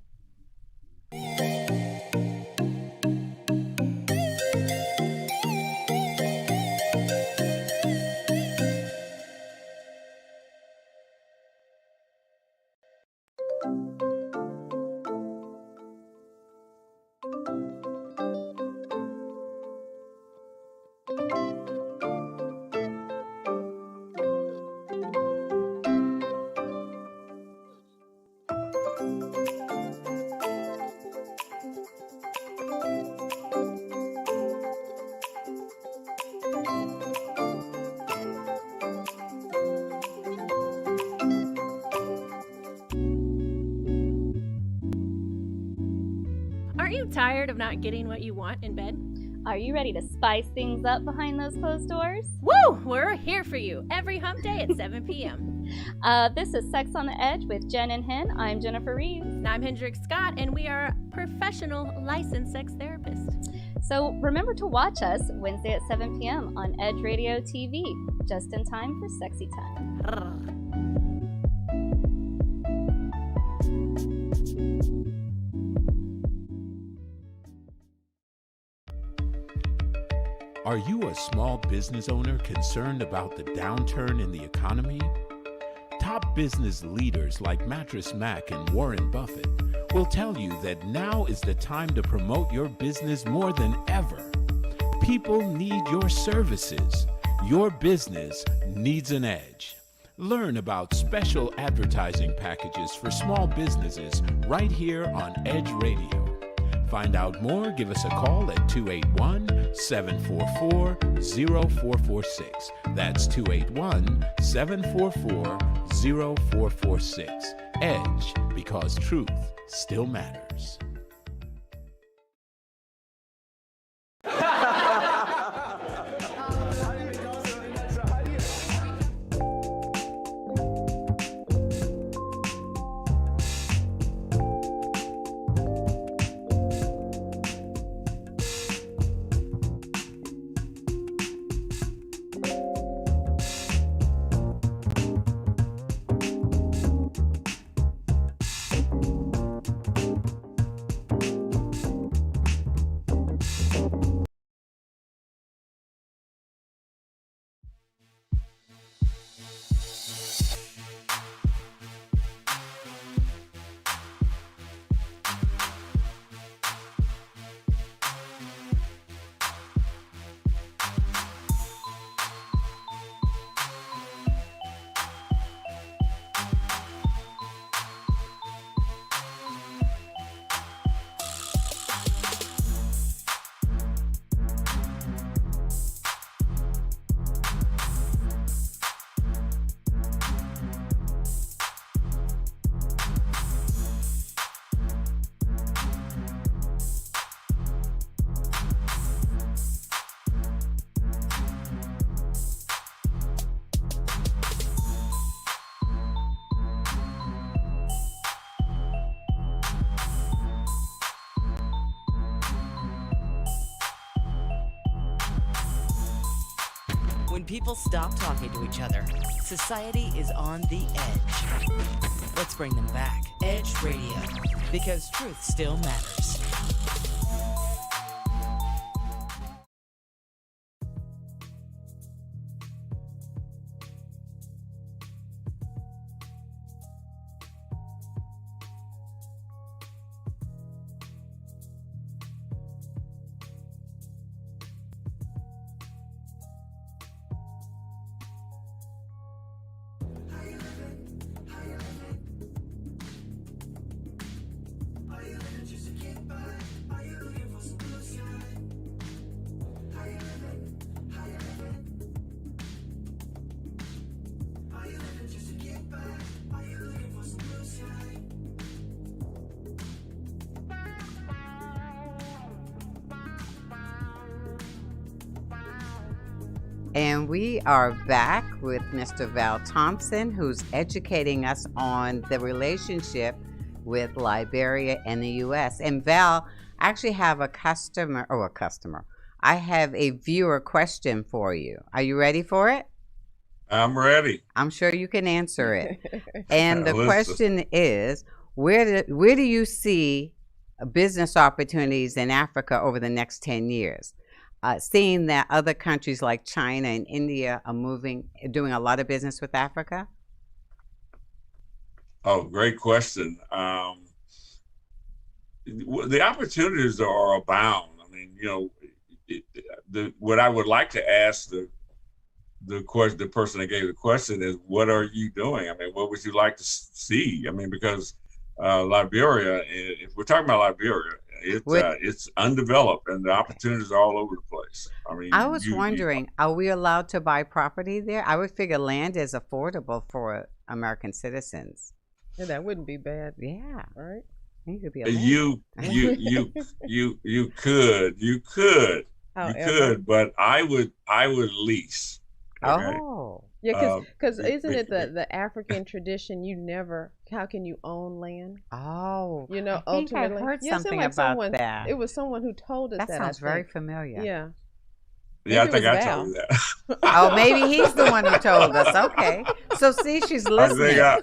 [SPEAKER 8] Tired of not getting what you want in bed?
[SPEAKER 9] Are you ready to spice things up behind those closed doors?
[SPEAKER 8] Woo! We're here for you every hump day at 7 p.m.
[SPEAKER 9] This is Sex on the Edge with Jen and Hen. I'm Jennifer Reeves.
[SPEAKER 8] And I'm Hendrik Scott, and we are professional licensed sex therapists.
[SPEAKER 9] So remember to watch us Wednesday at 7 p.m. on Edge Radio TV, just in time for sexy time.
[SPEAKER 3] Are you a small business owner concerned about the downturn in the economy? Top business leaders like Mattress Mac and Warren Buffett will tell you that now is the time to promote your business more than ever. People need your services. Your business needs an edge. Learn about special advertising packages for small businesses right here on Edge Radio. Find out more, give us a call at 281-744-0446. That's 281-744-0446. Edge, because truth still matters.
[SPEAKER 10] When people stop talking to each other, society is on the edge. Let's bring them back. Edge Radio, because truth still matters.
[SPEAKER 1] And we are back with Mr. Val Thompson, who's educating us on the relationship with Liberia and the U.S. And Val, I actually have a customer. I have a viewer question for you. Are you ready for it?
[SPEAKER 4] I'm ready.
[SPEAKER 1] I'm sure you can answer it. And the question is, where do you see business opportunities in Africa over the next 10 years? Seeing that other countries like China and India are doing a lot of business with Africa?
[SPEAKER 4] Oh, great question. The opportunities are abound. I mean, what I would like to ask the person that gave the question is, what are you doing? I mean, what would you like to see? I mean, because Liberia, if we're talking about Liberia, it's undeveloped and the opportunities are all over the place. I mean,
[SPEAKER 1] I was wondering, are we allowed to buy property there? I would figure land is affordable for American citizens.
[SPEAKER 2] Yeah, that wouldn't be bad.
[SPEAKER 1] Yeah.
[SPEAKER 2] Right.
[SPEAKER 1] You could be
[SPEAKER 4] you could, but I would lease.
[SPEAKER 1] Okay? Oh.
[SPEAKER 2] Yeah, because isn't it the African tradition? How can you own land?
[SPEAKER 1] Oh,
[SPEAKER 2] I think
[SPEAKER 1] ultimately, I heard something about that.
[SPEAKER 2] It was someone who told us that.
[SPEAKER 1] That sounds very familiar.
[SPEAKER 2] Yeah.
[SPEAKER 4] Yeah, I think I told you that.
[SPEAKER 1] Oh, maybe he's the one who told us. Okay, so see, she's listening.
[SPEAKER 4] I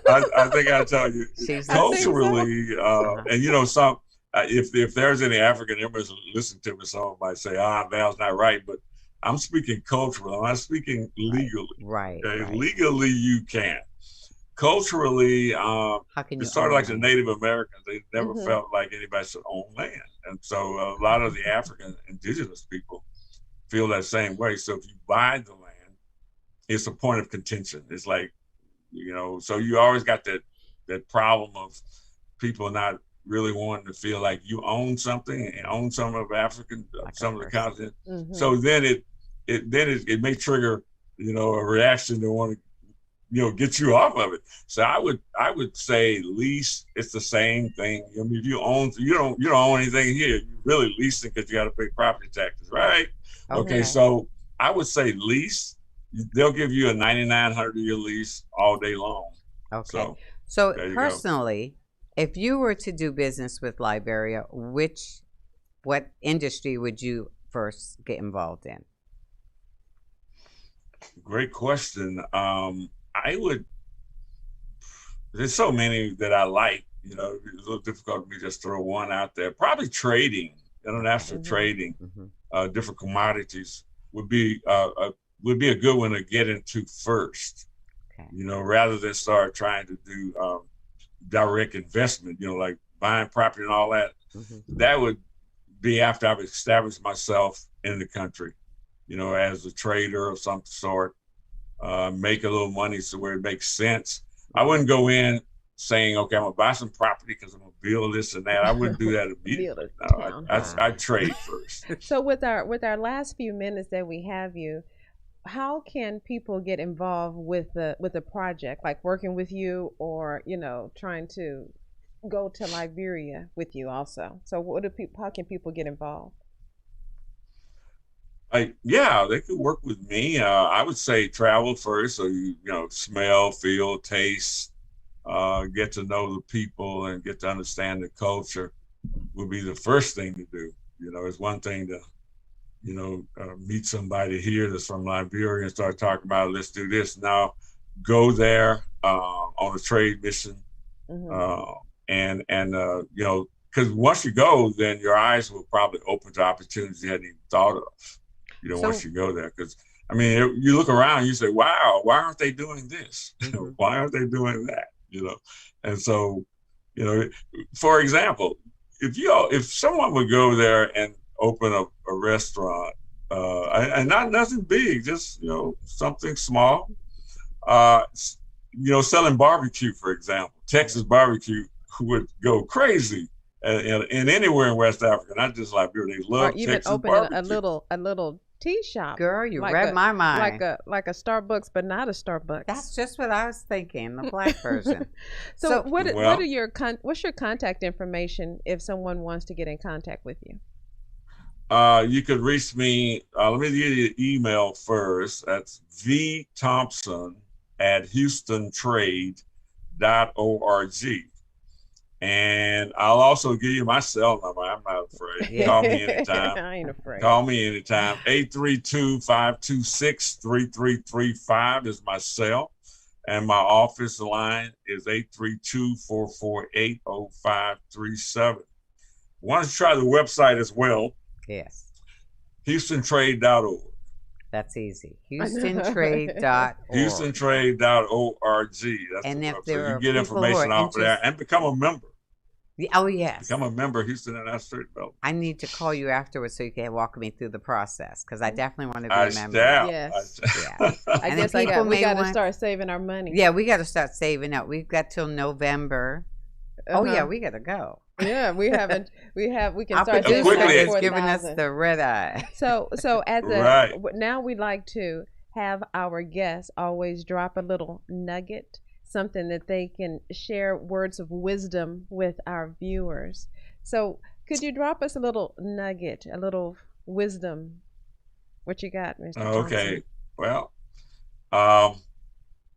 [SPEAKER 4] think I told you. Culturally, and if there's any African immigrants listening to me, some might say, Val's not right, but I'm speaking culturally. I'm not speaking legally.
[SPEAKER 1] Right.
[SPEAKER 4] Okay?
[SPEAKER 1] Right.
[SPEAKER 4] Legally, you can. Culturally,
[SPEAKER 1] How can you
[SPEAKER 4] it's sort of like the
[SPEAKER 1] own?
[SPEAKER 4] Native Americans. They never felt like anybody should own land. And so a lot of the African indigenous people feel that same way. So if you buy the land, it's a point of contention. It's like, you know, so you always got that problem of people not really wanting to feel like you own something and own some of African,
[SPEAKER 1] Like
[SPEAKER 4] some
[SPEAKER 1] a
[SPEAKER 4] of the
[SPEAKER 1] person.
[SPEAKER 4] continent. So then it may trigger, you know, a reaction to want to, you know, get you off of it. So I would say lease. It's the same thing. I mean, if you own, you don't own anything here. You really leasing because you got to pay property taxes, right? Okay, so I would say lease. They'll give you a 9,900-year lease all day long.
[SPEAKER 1] Okay. So personally, if you were to do business with Liberia, what industry would you first get involved in?
[SPEAKER 4] Great question. There's so many that I like, you know, it's a little difficult for me to just throw one out there. Probably trading, international trading, different commodities would be a good one to get into first, you know, rather than start trying to do direct investment, you know, like buying property and all that. That would be after I've established myself in the country, you know, as a trader of some sort, make a little money so where it makes sense. I wouldn't go in saying, okay, I'm gonna buy some property because I'm gonna build this and that. I wouldn't do that immediately. No, I'd trade first.
[SPEAKER 2] So with our last few minutes that we have you, how can people get involved with the project, like working with you, or, you know, trying to go to Liberia with you also? So how can people get involved?
[SPEAKER 4] Yeah, they could work with me. I would say travel first, so you know, smell, feel, taste, get to know the people and get to understand the culture would be the first thing to do. You know, it's one thing to, you know, meet somebody here that's from Liberia and start talking about, let's do this. Now, go there on a trade mission, and you know, because once you go, then your eyes will probably open to opportunities you hadn't even thought of. You know, once you go there, because I mean, you look around, you say, "Wow, why aren't they doing this? Why aren't they doing that?" You know, and so, you know, for example, if someone would go there and open a restaurant, and not nothing big, just, you know, something small, you know, selling barbecue, for example, Texas barbecue would go crazy. And anywhere in West Africa, not just Liberia, they love Texas
[SPEAKER 2] even open
[SPEAKER 4] barbecue.
[SPEAKER 2] a little tea shop.
[SPEAKER 1] Girl, you read my mind.
[SPEAKER 2] Like a Starbucks, but not a Starbucks.
[SPEAKER 1] That's just what I was thinking, the black version.
[SPEAKER 2] So what's your contact information if someone wants to get in contact with you?
[SPEAKER 4] You could reach me. Let me give you the email first. That's vthompson@houstontrade.org. And I'll also give you my cell number. I'm not afraid. Call me anytime.
[SPEAKER 2] I ain't afraid.
[SPEAKER 4] Call me anytime. 832-526-3335 is my cell. And my office line is 832-448-0537. Want to try the website as well?
[SPEAKER 1] Yes.
[SPEAKER 4] HoustonTrade.org.
[SPEAKER 1] That's easy. HoustonTrade.org.
[SPEAKER 4] HoustonTrade.org. That's
[SPEAKER 1] and
[SPEAKER 4] the
[SPEAKER 1] if
[SPEAKER 4] website.
[SPEAKER 1] there are
[SPEAKER 4] you get information off of there and become a member.
[SPEAKER 1] Oh, yes.
[SPEAKER 4] Become a member of Houston International Trade Development.
[SPEAKER 1] I need to call you afterwards so you can walk me through the process, because I definitely want to be a member.
[SPEAKER 2] Yes. I guess we got to start saving our money.
[SPEAKER 1] Yeah, we got to start saving up. We've got till November. Oh yeah, we got to go.
[SPEAKER 2] Yeah, we can
[SPEAKER 1] Our
[SPEAKER 2] start
[SPEAKER 1] producer is giving us the red eye.
[SPEAKER 2] So as now we like to have our guests always drop a little nugget, something that they can share words of wisdom with our viewers. So could you drop us a little nugget, a little wisdom? What you got, Mr.
[SPEAKER 4] Okay. Well,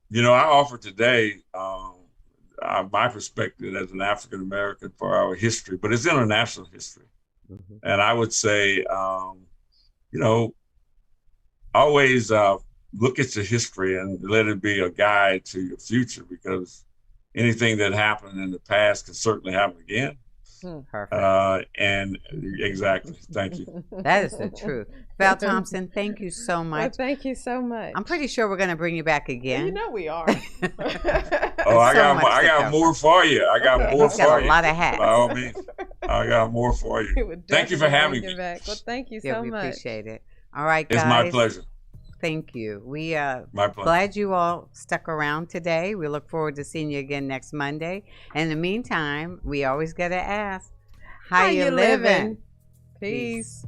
[SPEAKER 4] you know, I offer today my perspective as an African American for our history, but it's international history. And I would say, you know, always look at your history and let it be a guide to your future, because anything that happened in the past can certainly happen again.
[SPEAKER 1] Perfect.
[SPEAKER 4] And exactly. Thank you.
[SPEAKER 1] That is the truth. Val Thompson, thank you so much.
[SPEAKER 2] Well, thank you so much.
[SPEAKER 1] I'm pretty sure we're going to bring you back again.
[SPEAKER 2] You know we are.
[SPEAKER 4] Oh, I got more for you. I got more
[SPEAKER 1] He's
[SPEAKER 4] for
[SPEAKER 1] got
[SPEAKER 4] you.
[SPEAKER 1] a lot of hats.
[SPEAKER 4] By all means, I got more for you. Thank you for having me.
[SPEAKER 2] Well, thank you
[SPEAKER 1] Yeah,
[SPEAKER 2] so
[SPEAKER 1] we
[SPEAKER 2] much.
[SPEAKER 1] appreciate it. All right, guys.
[SPEAKER 4] It's my pleasure.
[SPEAKER 1] Thank you. We
[SPEAKER 4] My pleasure.
[SPEAKER 1] glad you all stuck around today. We look forward to seeing you again next Monday. And in the meantime, we always got to ask, how you living?
[SPEAKER 2] Peace.